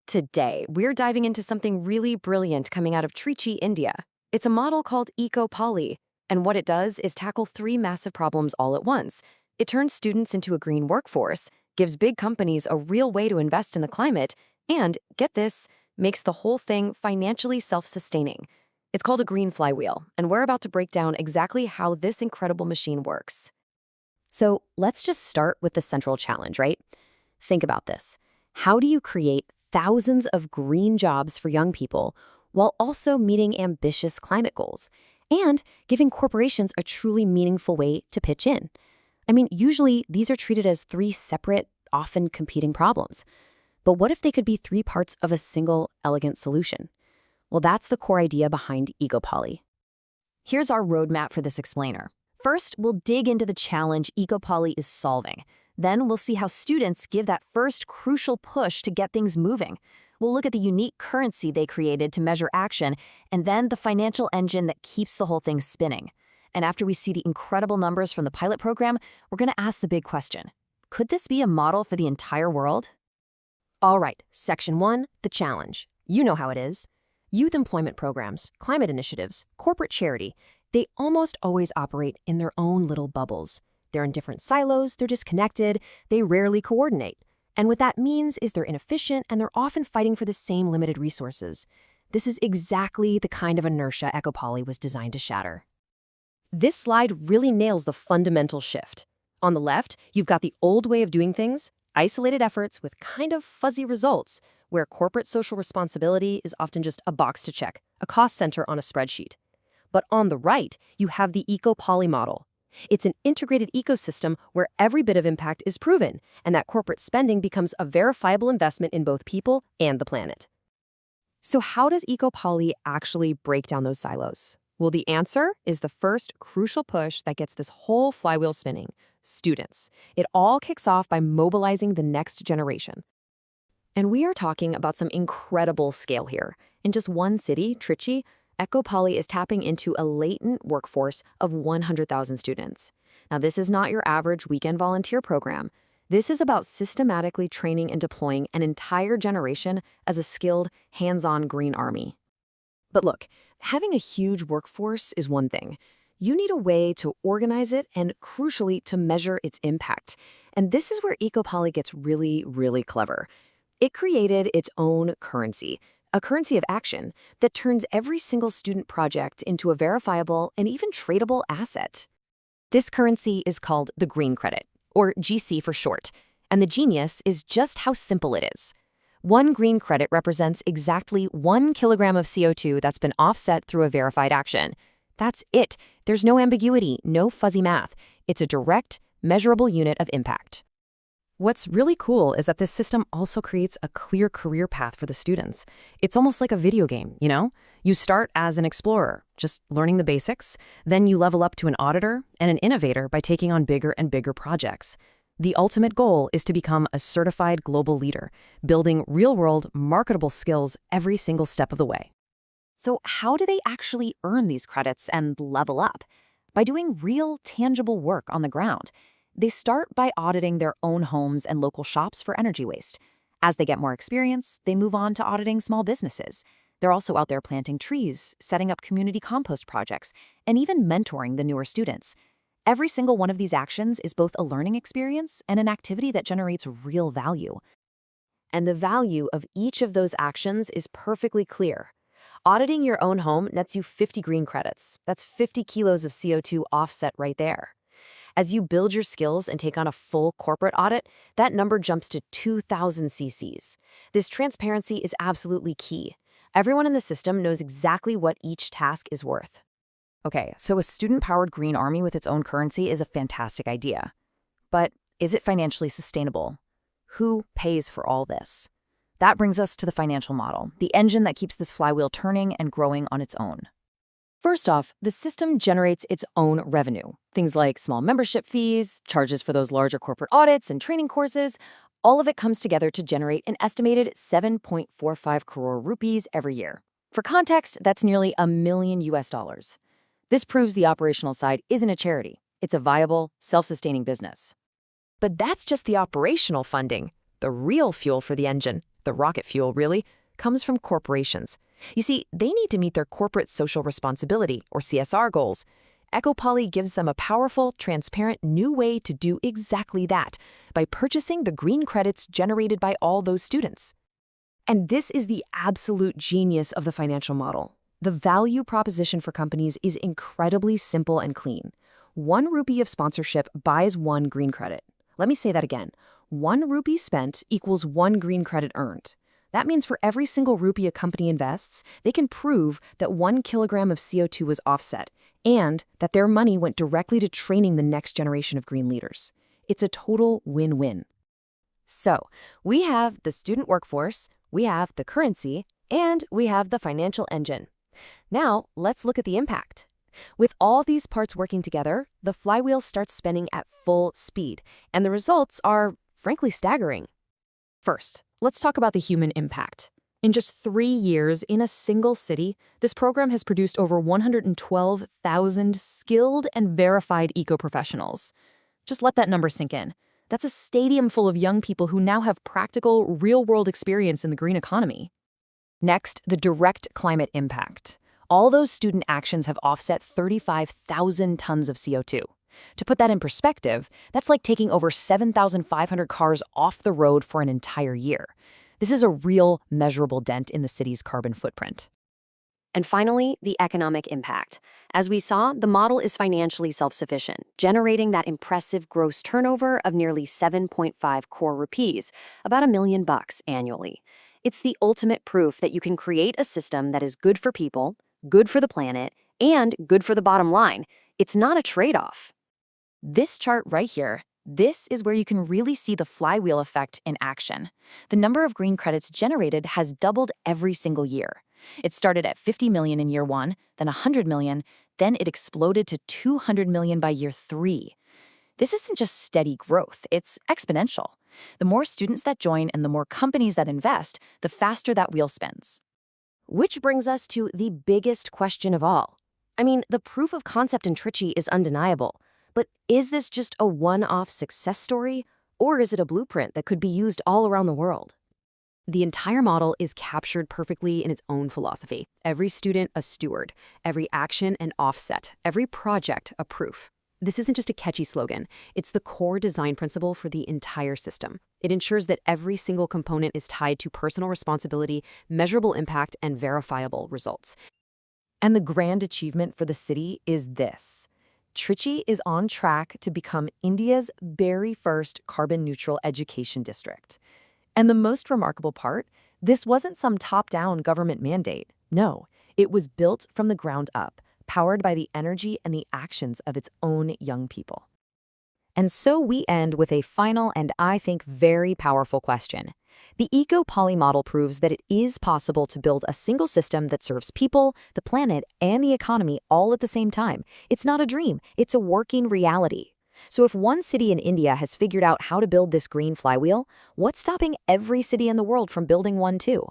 Today, we're diving into something really brilliant coming out of Trichy, India. It's a model called Ecopoly, and what it does is tackle three massive problems all at once. It turns students into a green workforce, gives big companies a real way to invest in the climate, and, get this, makes the whole thing financially self-sustaining. It's called a green flywheel, and we're about to break down exactly how this incredible machine works. So let's just start with the central challenge, right? Think about this. How do you create thousands of green jobs for young people while also meeting ambitious climate goals and giving corporations a truly meaningful way to pitch in? I mean, usually these are treated as three separate, often competing problems. But what if they could be three parts of a single, elegant solution? Well, that's the core idea behind Ecopoly. Here's our roadmap for this explainer. First, we'll dig into the challenge Ecopoly is solving. Then we'll see how students give that first crucial push to get things moving. We'll look at the unique currency they created to measure action, and then the financial engine that keeps the whole thing spinning. And after we see the incredible numbers from the pilot program, we're going to ask the big question. Could this be a model for the entire world? All right, Section 1, the challenge. You know how it is. Youth employment programs, climate initiatives, corporate charity, they almost always operate in their own little bubbles. They're in different silos, they're disconnected, they rarely coordinate. And what that means is they're inefficient and they're often fighting for the same limited resources. This is exactly the kind of inertia Ecopoly was designed to shatter. This slide really nails the fundamental shift. On the left, you've got the old way of doing things, isolated efforts with kind of fuzzy results, where corporate social responsibility is often just a box to check, a cost center on a spreadsheet. But on the right, you have the Ecopoly model. It's an integrated ecosystem where every bit of impact is proven, and that corporate spending becomes a verifiable investment in both people and the planet. So how does Ecopoly actually break down those silos? Well, the answer is the first crucial push that gets this whole flywheel spinning: students. It all kicks off by mobilizing the next generation. And we are talking about some incredible scale here. In just one city, Trichy, Ecopoly is tapping into a latent workforce of 100,000 students. Now, this is not your average weekend volunteer program. This is about systematically training and deploying an entire generation as a skilled, hands-on green army. But look, having a huge workforce is one thing. You need a way to organize it and, crucially, to measure its impact. And this is where Ecopoly gets really, really clever. It created its own currency, a currency of action that turns every single student project into a verifiable and even tradable asset. This currency is called the Green Credit, or GC for short, and the genius is just how simple it is. One green credit represents exactly 1 kilogram of CO2 that's been offset through a verified action. That's it. There's no ambiguity, no fuzzy math. It's a direct, measurable unit of impact. What's really cool is that this system also creates a clear career path for the students. It's almost like a video game, you know? You start as an explorer, just learning the basics, then you level up to an auditor and an innovator by taking on bigger and bigger projects. The ultimate goal is to become a certified global leader, building real-world, marketable skills every single step of the way. So how do they actually earn these credits and level up? By doing real, tangible work on the ground. They start by auditing their own homes and local shops for energy waste. As they get more experience, they move on to auditing small businesses. They're also out there planting trees, setting up community compost projects, and even mentoring the newer students. Every single one of these actions is both a learning experience and an activity that generates real value. And the value of each of those actions is perfectly clear. Auditing your own home nets you 50 green credits. That's 50 kilos of CO2 offset right there. As you build your skills and take on a full corporate audit, that number jumps to 2,000 cc's. This transparency is absolutely key. Everyone in the system knows exactly what each task is worth. Okay, so a student-powered green army with its own currency is a fantastic idea. But is it financially sustainable? Who pays for all this? That brings us to the financial model, the engine that keeps this flywheel turning and growing on its own. First off, the system generates its own revenue. Things like small membership fees, charges for those larger corporate audits and training courses, all of it comes together to generate an estimated 7.45 crore rupees every year. For context, that's nearly $1 million US. This proves the operational side isn't a charity. It's a viable, self-sustaining business. But that's just the operational funding. The real fuel for the engine, the rocket fuel really, comes from corporations. You see, they need to meet their corporate social responsibility, or CSR goals. Ecopoly gives them a powerful, transparent new way to do exactly that by purchasing the green credits generated by all those students. And this is the absolute genius of the financial model. The value proposition for companies is incredibly simple and clean. 1 rupee of sponsorship buys 1 green credit. Let me say that again. 1 rupee spent equals 1 green credit earned. That means for every single rupee a company invests, they can prove that 1 kilogram of CO2 was offset and that their money went directly to training the next generation of green leaders. It's a total win-win. So, we have the student workforce, we have the currency, and we have the financial engine. Now, let's look at the impact. With all these parts working together, the flywheel starts spinning at full speed, and the results are, frankly, staggering. First, let's talk about the human impact. In just 3 years, in a single city, this program has produced over 112,000 skilled and verified eco-professionals. Just let that number sink in. That's a stadium full of young people who now have practical, real-world experience in the green economy. Next, the direct climate impact. All those student actions have offset 35,000 tons of CO2. To put that in perspective, that's like taking over 7,500 cars off the road for an entire year. This is a real, measurable dent in the city's carbon footprint. And finally, the economic impact. As we saw, the model is financially self-sufficient, generating that impressive gross turnover of nearly 7.5 crore rupees, about $1 million annually. It's the ultimate proof that you can create a system that is good for people, good for the planet, and good for the bottom line. It's not a trade-off. This chart right here, this is where you can really see the flywheel effect in action. The number of green credits generated has doubled every single year. It started at 50 million in year 1, then 100 million, then it exploded to 200 million by year 3. This isn't just steady growth, it's exponential. The more students that join and the more companies that invest, the faster that wheel spins. Which brings us to the biggest question of all. I mean, the proof of concept in Trichy is undeniable. But is this just a one-off success story, or is it a blueprint that could be used all around the world? The entire model is captured perfectly in its own philosophy. Every student a steward, every action an offset, every project a proof. This isn't just a catchy slogan. It's the core design principle for the entire system. It ensures that every single component is tied to personal responsibility, measurable impact, and verifiable results. And the grand achievement for the city is this. Trichy is on track to become India's very first carbon-neutral education district. And the most remarkable part, this wasn't some top-down government mandate. No, it was built from the ground up, powered by the energy and the actions of its own young people. And so we end with a final and I think very powerful question. The Ecopoly model proves that it is possible to build a single system that serves people, the planet, and the economy all at the same time. It's not a dream, it's a working reality. So if one city in India has figured out how to build this green flywheel, what's stopping every city in the world from building one too?